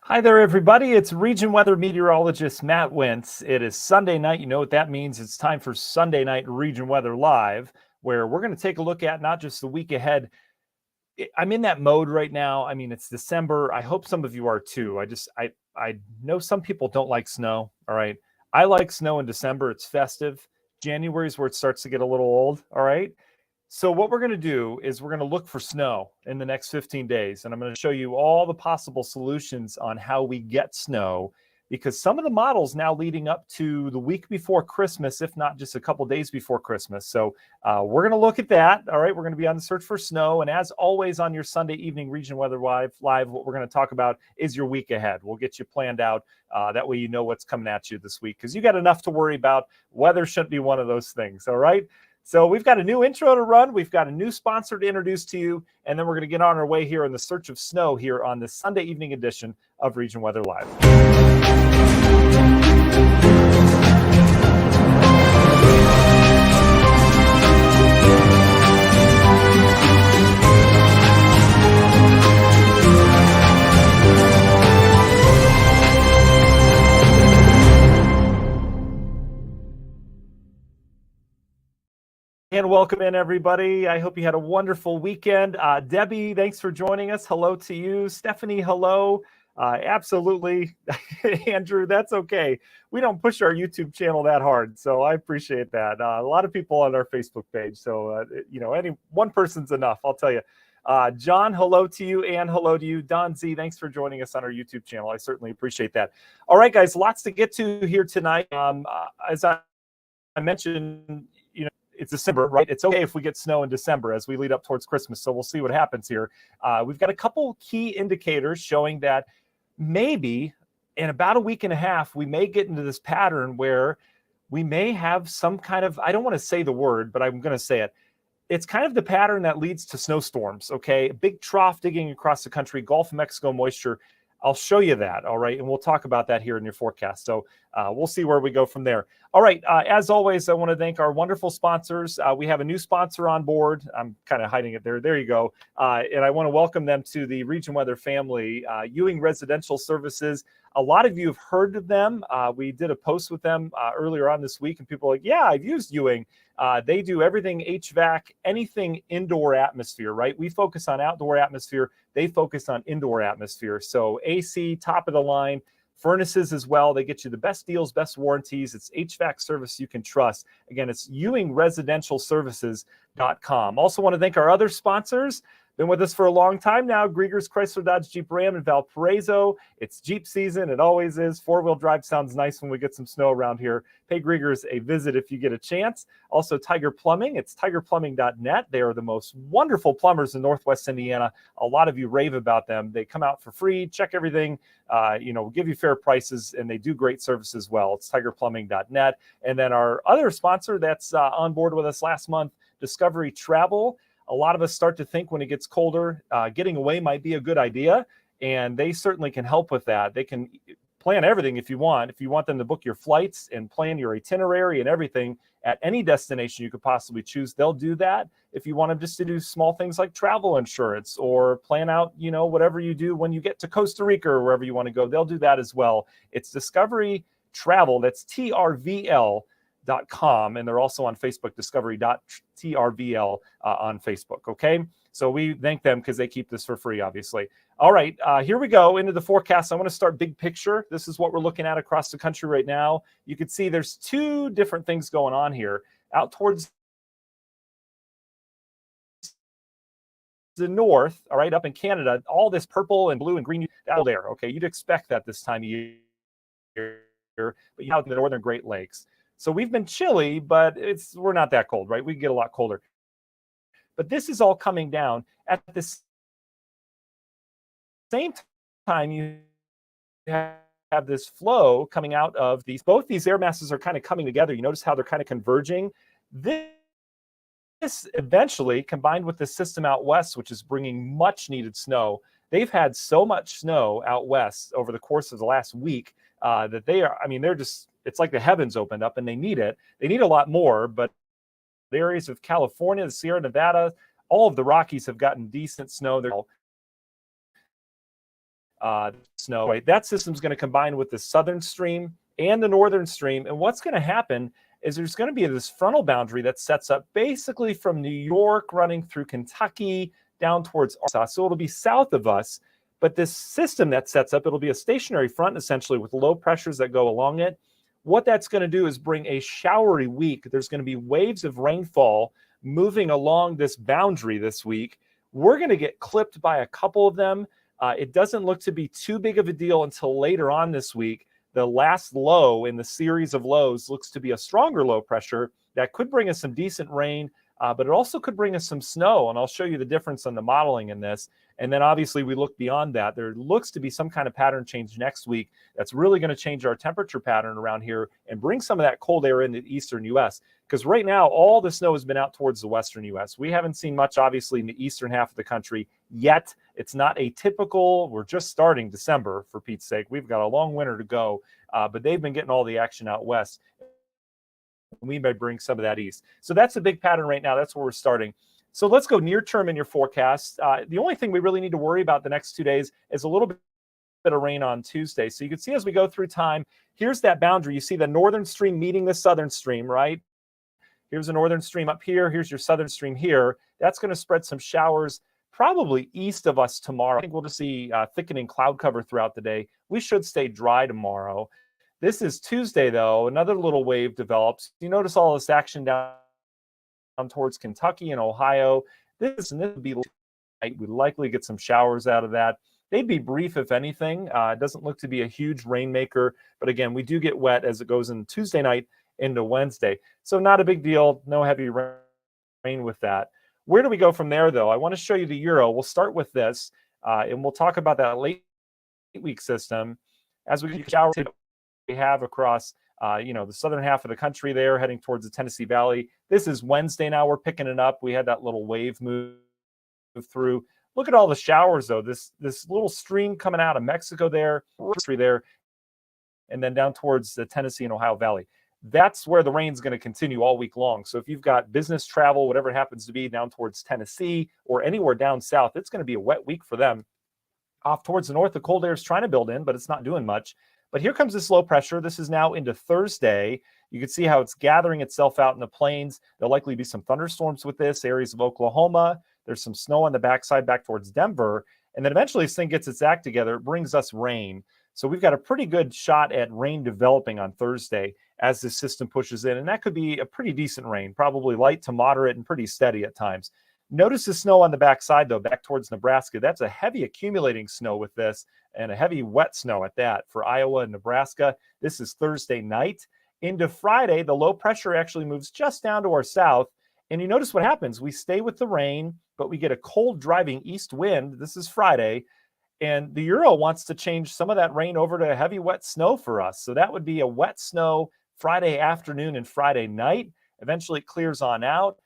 Hi there, everybody. It's region weather meteorologist Matt Wentz. It is Sunday night. You know what that means. It's time for Sunday Night Region Weather Live, where we're going to take a look at not just the week ahead. I'm in that mode right now. I mean, it's December. I hope some of you are too. I know some people don't like snow. All right. I like snow in December. It's festive. January is where it starts to get a little old. All right. So what we're going to do is we're going to look for snow in the next 15 days, and I'm going to show you all the possible solutions on how we get snow, because some of the models now leading up to the week before Christmas, if not just a couple days before Christmas. So we're going to look at that. All right, we're going to be on the search for snow, and as always on your Sunday evening Region Weather Live, what we're going to talk about is your week ahead. We'll get you planned out. That way you know what's coming at you this week, because you got enough to worry about. Weather shouldn't be one of those things. All right. So we've got a new intro to run. We've got a new sponsor to introduce to you. And then we're going to get on our way here in the search of snow here on the Sunday evening edition of Region Weather Live. And welcome in, everybody. I hope you had a wonderful weekend. Debbie, thanks for joining us. Hello to you. Stephanie, hello. Absolutely. Andrew, that's okay. We don't push our YouTube channel that hard, so I appreciate that. A lot of people on our Facebook page, so any one person's enough, I'll tell you. John, hello to you, and hello to you. Don Z, thanks for joining us on our YouTube channel. I certainly appreciate that. All right, guys, lots to get to here tonight. As I mentioned, it's December, right? It's okay if we get snow in December as we lead up towards Christmas. So we'll see what happens here. We've got a couple key indicators showing that maybe in about a week and a half, we may get into this pattern where we may have some kind of, I don't want to say the word, but I'm going to say it. It's kind of the pattern that leads to snowstorms, okay? A big trough digging across the country, Gulf of Mexico moisture. I'll show you that, all right? And we'll talk about that here in your forecast. So we'll see where we go from there. All right, as always, I want to thank our wonderful sponsors. We have a new sponsor on board. I'm kind of hiding it there. There you go. And I want to welcome them to the Region Weather family, Ewing Residential Services. A lot of you have heard of them. We did a post with them earlier on this week, and people are like, yeah, I've used Ewing. They do everything HVAC, anything indoor atmosphere, right? We focus on outdoor atmosphere. They focus on indoor atmosphere. So AC, top of the line, furnaces as well. They get you the best deals, best warranties. It's HVAC service you can trust. Again, it's EwingResidentialServices.com. Also want to thank our other sponsors. Been with us for a long time now. Grieger's Chrysler Dodge Jeep Ram in Valparaiso. It's Jeep season. It always is. Four-wheel drive sounds nice when we get some snow around here. Pay Grieger's a visit if you get a chance. Also, Tiger Plumbing. It's tigerplumbing.net. They are the most wonderful plumbers in Northwest Indiana. A lot of you rave about them. They come out for free, check everything, give you fair prices, and they do great service as well. It's tigerplumbing.net. And then our other sponsor that's on board with us last month, Discovery Travel. A lot of us start to think when it gets colder, getting away might be a good idea, and they certainly can help with that. They can plan everything if you want. If you want them to book your flights and plan your itinerary and everything at any destination you could possibly choose, they'll do that. If you want them just to do small things like travel insurance or plan out, whatever you do when you get to Costa Rica or wherever you want to go, they'll do that as well. It's Discovery Travel. That's TRVL.com, and they're also on Facebook, discovery.trvl on Facebook. Okay, so we thank them because they keep this for free, obviously. All right, here we go into the forecast. I want to start big picture. This is what we're looking at across the country right now. You can see there's two different things going on here. Out towards the north, all right, up in Canada, all this purple and blue and green out there. Okay, you'd expect that this time of year, but you have the northern Great Lakes. So we've been chilly, but we're not that cold, right? We get a lot colder. But this is all coming down at the same time. You have this flow coming out of both these air masses are kind of coming together. You notice how they're kind of converging. This eventually, combined with the system out west, which is bringing much needed snow. They've had so much snow out west over the course of the last week that they're just, it's like the heavens opened up and they need it. They need a lot more, but the areas of California, the Sierra Nevada, all of the Rockies have gotten decent snow. snow. Right? That system's going to combine with the southern stream and the northern stream. And what's going to happen is there's going to be this frontal boundary that sets up basically from New York running through Kentucky down towards Arkansas. So it'll be south of us. But this system that sets up, it'll be a stationary front essentially with low pressures that go along it. What that's going to do is bring a showery week. There's going to be waves of rainfall moving along this boundary this week. We're going to get clipped by a couple of them. It doesn't look to be too big of a deal until later on this week. The last low in the series of lows looks to be a stronger low pressure that could bring us some decent rain, but it also could bring us some snow. And I'll show you the difference on the modeling in this. And then obviously we look beyond that. There looks to be some kind of pattern change next week that's really going to change our temperature pattern around here and bring some of that cold air into the eastern U.S. Because right now, all the snow has been out towards the western U.S. We haven't seen much, obviously, in the eastern half of the country yet. It's not atypical. We're just starting December, for Pete's sake. We've got a long winter to go, but they've been getting all the action out west. We may bring some of that east. So that's a big pattern right now. That's where we're starting. So let's go near term in your forecast. The only thing we really need to worry about the next 2 days is a little bit of rain on Tuesday. So you can see as we go through time, here's that boundary. You see the northern stream meeting the southern stream, right? Here's the northern stream up here. Here's your southern stream here. That's going to spread some showers probably east of us tomorrow. I think we'll just see thickening cloud cover throughout the day. We should stay dry tomorrow. This is Tuesday, though. Another little wave develops. You notice all this action down towards Kentucky and Ohio. This would be light. We'd likely get some showers out of that. They'd be brief, if anything. It doesn't look to be a huge rainmaker. But again, we do get wet as it goes in Tuesday night into Wednesday. So not a big deal. No heavy rain with that. Where do we go from there, though? I want to show you the Euro. We'll start with this, and we'll talk about that late week system. As we shower we have across the southern half of the country there, heading towards the Tennessee Valley. This is Wednesday now. We're picking it up. We had that little wave move through. Look at all the showers, though. This little stream coming out of Mexico there, and then down towards the Tennessee and Ohio Valley. That's where the rain's going to continue all week long. So if you've got business travel, whatever it happens to be, down towards Tennessee or anywhere down south, it's going to be a wet week for them. Off towards the north, the cold air is trying to build in, but it's not doing much. But here comes this low pressure. This is now into Thursday. You can see how it's gathering itself out in the plains. There'll likely be some thunderstorms with this, areas of Oklahoma. There's some snow on the backside back towards Denver. And then eventually this thing gets its act together. It brings us rain. So we've got a pretty good shot at rain developing on Thursday as this system pushes in. And that could be a pretty decent rain, probably light to moderate and pretty steady at times. Notice the snow on the backside, though, back towards Nebraska. That's a heavy accumulating snow with this, and a heavy wet snow at that for Iowa and Nebraska. This is Thursday night. Into Friday, the low pressure actually moves just down to our south. And you notice what happens. We stay with the rain, but we get a cold driving east wind. This is Friday. And the Euro wants to change some of that rain over to heavy wet snow for us. So that would be a wet snow Friday afternoon and Friday night. Eventually it clears on out.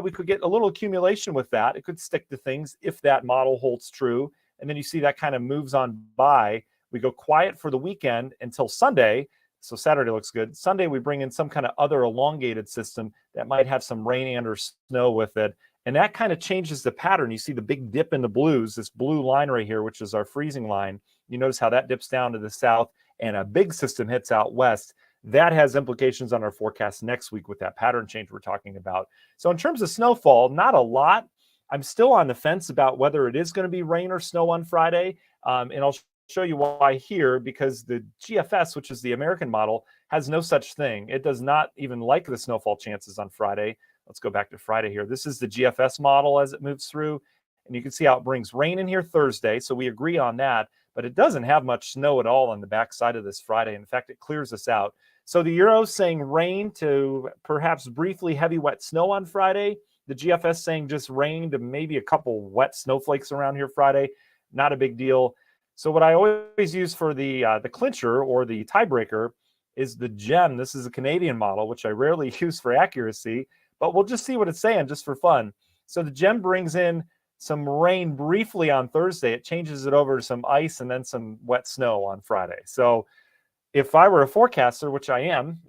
We could get a little accumulation with that. It could stick to things if that model holds true. And then you see that kind of moves on by. We go quiet for the weekend until Sunday. So Saturday looks good. Sunday, we bring in some kind of other elongated system that might have some rain and or snow with it. And that kind of changes the pattern. You see the big dip in the blues, this blue line right here, which is our freezing line. You notice how that dips down to the south and a big system hits out west. That has implications on our forecast next week with that pattern change we're talking about. So in terms of snowfall, not a lot. I'm still on the fence about whether it is going to be rain or snow on Friday. And I'll show you why here, because the GFS, which is the American model, has no such thing. It does not even like the snowfall chances on Friday. Let's go back to Friday here. This is the GFS model as it moves through. And you can see how it brings rain in here Thursday. So we agree on that. But it doesn't have much snow at all on the backside of this Friday. In fact, it clears us out. So the Euro's saying rain to perhaps briefly heavy wet snow on Friday. The GFS saying just rain to maybe a couple wet snowflakes around here Friday. Not a big deal. So what I always use for the clincher or the tiebreaker is the GEM. This is a Canadian model, which I rarely use for accuracy, but we'll just see what it's saying just for fun. So the GEM brings in some rain briefly on Thursday. It changes it over to some ice and then some wet snow on Friday. So if I were a forecaster, which I am,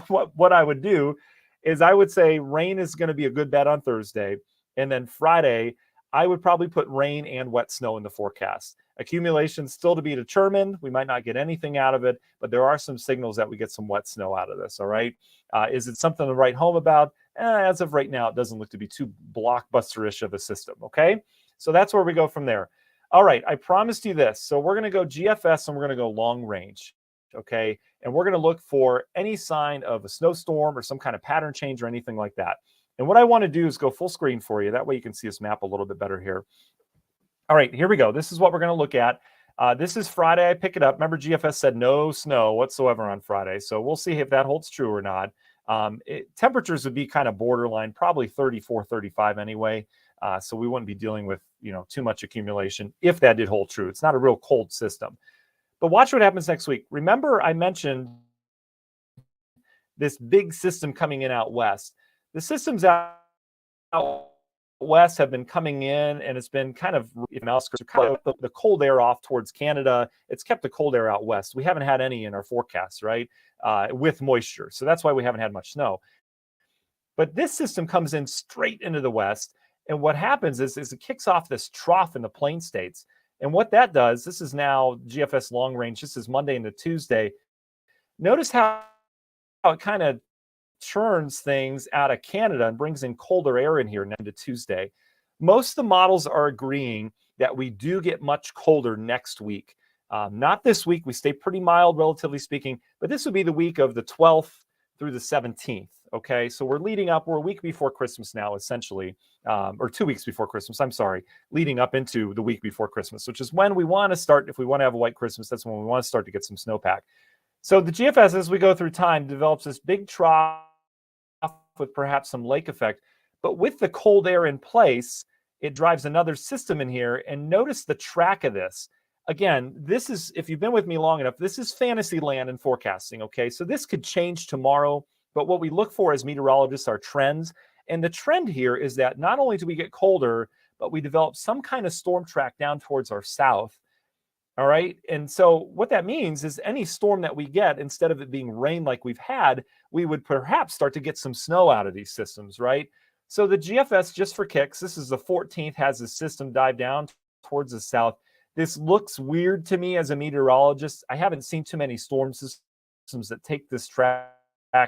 what I would do is I would say rain is going to be a good bet on Thursday. And then Friday, I would probably put rain and wet snow in the forecast. Accumulation still to be determined. We might not get anything out of it, but there are some signals that we get some wet snow out of this, all right? Is it something to write home about? As of right now, it doesn't look to be too blockbuster-ish of a system, okay? So that's where we go from there. All right, I promised you this. So we're going to go GFS and we're going to go long range, okay? And we're going to look for any sign of a snowstorm or some kind of pattern change or anything like that. And what I want to do is go full screen for you. That way you can see this map a little bit better here. All right, here we go. This is what we're going to look at. This is Friday. I pick it up. Remember, GFS said no snow whatsoever on Friday. So we'll see if that holds true or not. Temperatures would be kind of borderline, probably 34, 35 anyway. So we wouldn't be dealing with, too much accumulation if that did hold true. It's not a real cold system. But watch what happens next week. Remember, I mentioned this big system coming in out west. The systems out west have been coming in, and it's been kind of the cold air off towards Canada. It's kept the cold air out west. We haven't had any in our forecasts, right, with moisture. So that's why we haven't had much snow. But this system comes in straight into the west, and what happens is it kicks off this trough in the plain states. And what that does, this is now GFS long range. This is Monday into Tuesday. Notice how it kind of churns things out of Canada and brings in colder air in here into Tuesday. Most of the models are agreeing that we do get much colder next week. Not this week. We stay pretty mild, relatively speaking, but this would be the week of the 12th through the 17th. Okay, so we're leading up. We're a week before Christmas now, essentially, or 2 weeks before Christmas. I'm sorry, leading up into the week before Christmas, which is when we want to start. If we want to have a white Christmas, that's when we want to start to get some snowpack. So the GFS, as we go through time, develops this big trough with perhaps some lake effect. But with the cold air in place, it drives another system in here. And notice the track of this. Again, this is, if you've been with me long enough, this is fantasy land in forecasting, okay? So this could change tomorrow. But what we look for as meteorologists are trends. And the trend here is that not only do we get colder, but we develop some kind of storm track down towards our south. All right. And so what that means is any storm that we get, instead of it being rain like we've had, we would perhaps start to get some snow out of these systems, right? So the GFS, just for kicks, this is the 14th, has the system dive down towards the south. This looks weird to me as a meteorologist. I haven't seen too many storm systems that take this track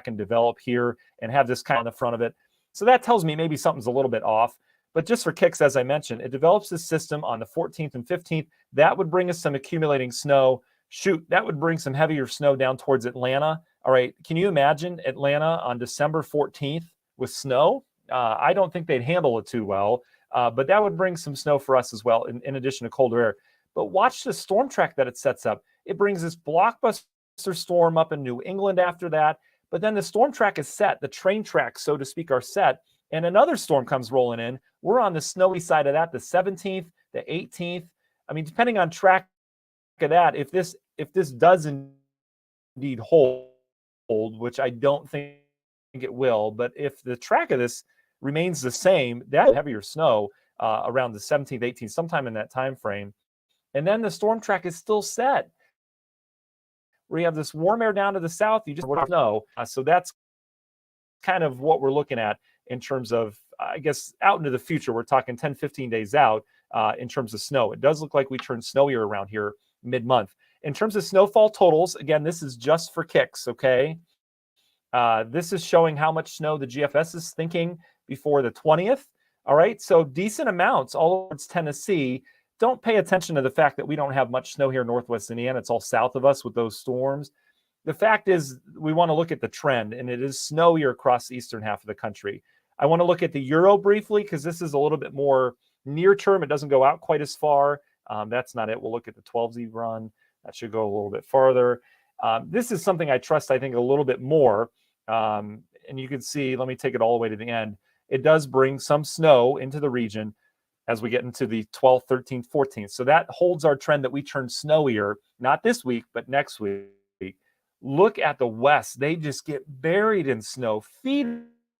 and develop here and have this kind of in the front of it. So that tells me maybe something's a little bit off. But just for kicks, as I mentioned, it develops this system on the 14th and 15th. That would bring us some accumulating snow. Shoot, that would bring some heavier snow down towards Atlanta. All right, can you imagine Atlanta on December 14th with snow? I don't think they'd handle it too well, but that would bring some snow for us as well, in addition to colder air. But watch the storm track that it sets up. It brings this blockbuster storm up in New England after that, but then the storm track is set. The train tracks, so to speak, are set. And another storm comes rolling in. We're on the snowy side of that, the 17th, the 18th. I mean, depending on track of that, if this does indeed hold, which I don't think it will, but if the track of this remains the same, that heavier snow around the 17th, 18th, sometime in that time frame. And then the storm track is still set. Where you have this warm air down to the south, you just know. So that's kind of what we're looking at in terms of, I guess, out into the future. We're talking 10, 15 days out in terms of snow. It does look like we turn snowier around here mid-month. In terms of snowfall totals, again, this is just for kicks, okay? This is showing how much snow the GFS is thinking before the 20th. All right, so decent amounts all towards Tennessee. Don't pay attention to the fact that we don't have much snow here in Northwest Indiana. It's all south of us with those storms. The fact is, we want to look at the trend, and it is snowier across the eastern half of the country. I want to look at the Euro briefly because this is a little bit more near term. It doesn't go out quite as far. That's not it. We'll look at the 12Z run. That should go a little bit farther. This is something I trust, I think, a little bit more. And you can see, let me take it all the way to the end. It does bring some snow into the region as we get into the 12th, 13th, 14th. So that holds our trend that we turn snowier, not this week, but next week. Look at the west. They just get buried in snow, feet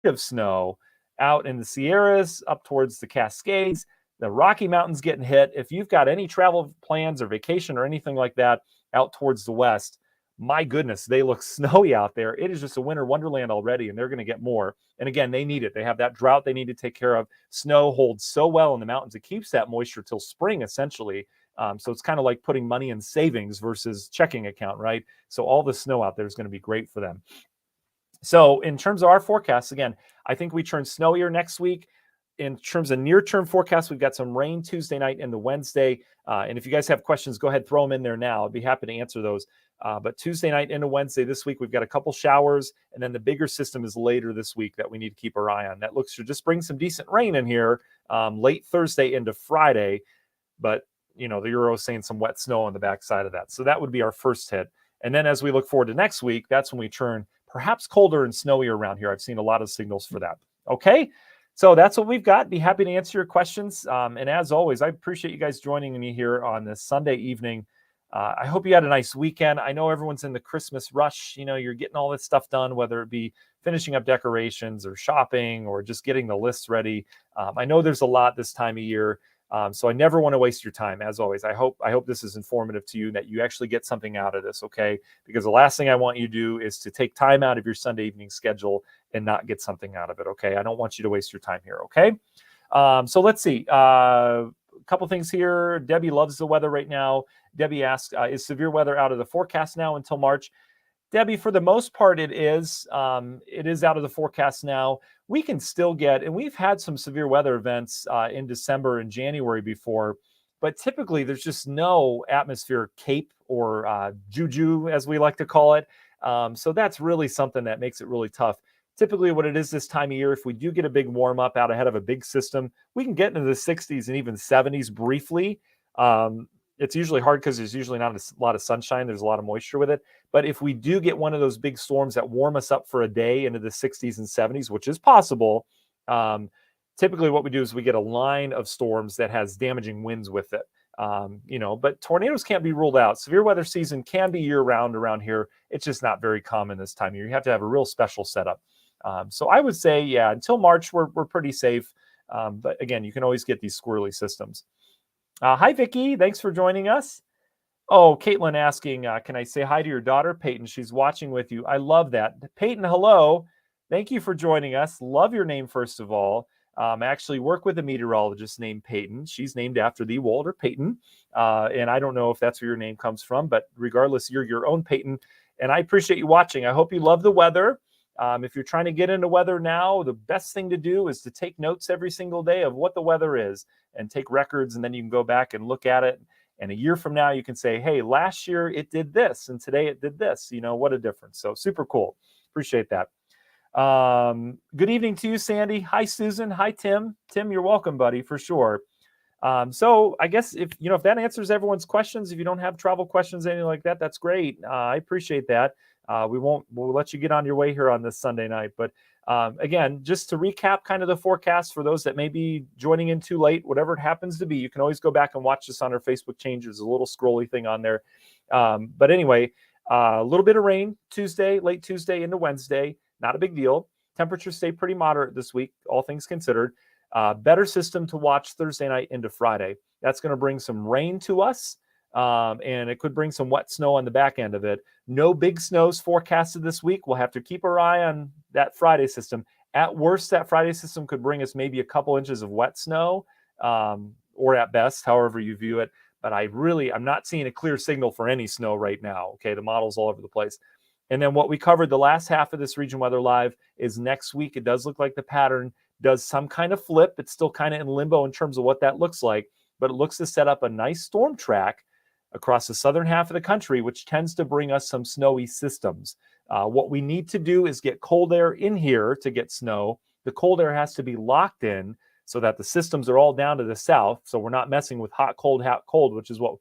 of snow out in the Sierras, up towards the Cascades. The Rocky Mountains getting hit. If you've got any travel plans or vacation or anything like that out towards the west, my goodness, they look snowy out there. It is just a winter wonderland already, and they're going to get more. And again, they need it. They have that drought they need to take care of. Snow holds so well in the mountains. It keeps that moisture till spring, essentially. So it's kind of like putting money in savings versus checking account, right? So all the snow out there is going to be great for them. So in terms of our forecasts, again, I think we turn snowier next week. In terms of near-term forecasts, we've got some rain Tuesday night into Wednesday. And if you guys have questions, go ahead, throw them in there now. I'd be happy to answer those. But Tuesday night into Wednesday this week, we've got a couple showers. And then the bigger system is later this week that we need to keep our eye on. That looks to just bring some decent rain in here late Thursday into Friday. But, the Euro is saying some wet snow on the backside of that. So that would be our first hit. And then as we look forward to next week, that's when we turn perhaps colder and snowier around here. I've seen a lot of signals for that. Okay. So that's what we've got. Be happy to answer your questions. And as always, I appreciate you guys joining me here on this Sunday evening. I hope you had a nice weekend. I know everyone's in the Christmas rush. You're getting all this stuff done, whether it be finishing up decorations or shopping or just getting the lists ready. I know there's a lot this time of year. So I never want to waste your time. As always, I hope this is informative to you, that you actually get something out of this, okay? Because the last thing I want you to do is to take time out of your Sunday evening schedule and not get something out of it, okay? I don't want you to waste your time here, okay? So let's see. A couple things here. Debbie loves the weather right now. Debbie asks, is severe weather out of the forecast now until March? Debbie, for the most part, it is. It is out of the forecast now. We can still get, and we've had some severe weather events in December and January before, but typically there's just no atmospheric cape or juju, as we like to call it. So that's really something that makes it really tough. Typically what it is this time of year, if we do get a big warm up out ahead of a big system, we can get into the 60s and even 70s briefly. It's usually hard because there's usually not a lot of sunshine. There's a lot of moisture with it. But if we do get one of those big storms that warm us up for a day into the 60s and 70s, which is possible, typically what we do is we get a line of storms that has damaging winds with it. But tornadoes can't be ruled out. Severe weather season can be year-round around here. It's just not very common this time of year. You have to have a real special setup. So I would say, yeah, until March, we're pretty safe. But again, you can always get these squirrely systems. Hi, Vicki. Thanks for joining us. Oh, Caitlin asking, can I say hi to your daughter, Peyton? She's watching with you. I love that. Peyton, hello. Thank you for joining us. Love your name, first of all. I actually work with a meteorologist named Peyton. She's named after the Walter Payton. And I don't know if that's where your name comes from, but regardless, you're your own Peyton. And I appreciate you watching. I hope you love the weather. If you're trying to get into weather now, the best thing to do is to take notes every single day of what the weather is and take records, and then you can go back and look at it. And a year from now, you can say, hey, last year it did this, and today it did this. What a difference. So super cool. Appreciate that. Good evening to you, Sandy. Hi, Susan. Hi, Tim. Tim, you're welcome, buddy, for sure. So I guess if that answers everyone's questions, if you don't have travel questions, anything like that, that's great. I appreciate that. We'll let you get on your way here on this Sunday night. But again, just to recap kind of the forecast for those that may be joining in too late, whatever it happens to be, you can always go back and watch this on our Facebook change. There's a little scrolly thing on there. But anyway, a little bit of rain Tuesday, late Tuesday into Wednesday. Not a big deal. Temperatures stay pretty moderate this week, all things considered. Better system to watch Thursday night into Friday. That's going to bring some rain to us. And it could bring some wet snow on the back end of it. No big snows forecasted this week. We'll have to keep our eye on that Friday system. At worst, that Friday system could bring us maybe a couple inches of wet snow, or at best, however you view it. But I'm not seeing a clear signal for any snow right now. Okay, the model's all over the place. And then what we covered the last half of this Region Weather Live is next week. It does look like the pattern does some kind of flip. It's still kind of in limbo in terms of what that looks like, but it looks to set up a nice storm track across the southern half of the country, which tends to bring us some snowy systems. What we need to do is get cold air in here to get snow. The cold air has to be locked in so that the systems are all down to the south. So we're not messing with hot, cold, which is what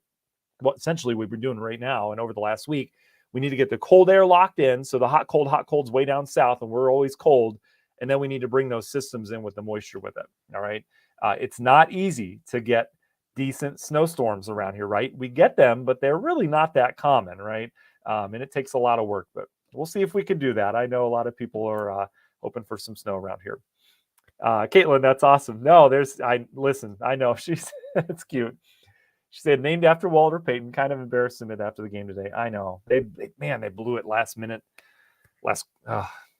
essentially we've been doing right now and over the last week. We need to get the cold air locked in. So the hot, cold's way down south and we're always cold. And then we need to bring those systems in with the moisture with it. All right. It's not easy to get decent snowstorms around here, right? We get them, but they're really not that common, right? And it takes a lot of work, but we'll see if we can do that. I know a lot of people are hoping for some snow around here. Caitlin, that's awesome. No, I know she's, it's cute. She said, named after Walter Payton. Kind of embarrassed him after the game today. I know. They blew it last minute.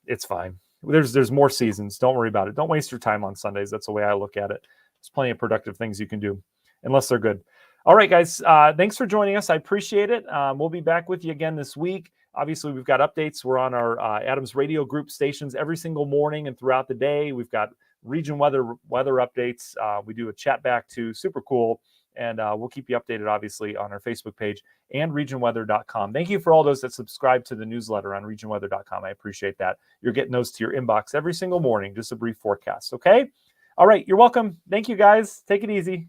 It's fine. There's more seasons. Don't worry about it. Don't waste your time on Sundays. That's the way I look at it. There's plenty of productive things you can do, unless they're good. All right, guys. Thanks for joining us. I appreciate it. We'll be back with you again this week. Obviously, we've got updates. We're on our Adams Radio Group stations every single morning and throughout the day. We've got region weather updates. We do a chat back to super cool. And we'll keep you updated, obviously, on our Facebook page and regionweather.com. Thank you for all those that subscribe to the newsletter on regionweather.com. I appreciate that. You're getting those to your inbox every single morning, just a brief forecast. Okay? All right. You're welcome. Thank you, guys. Take it easy.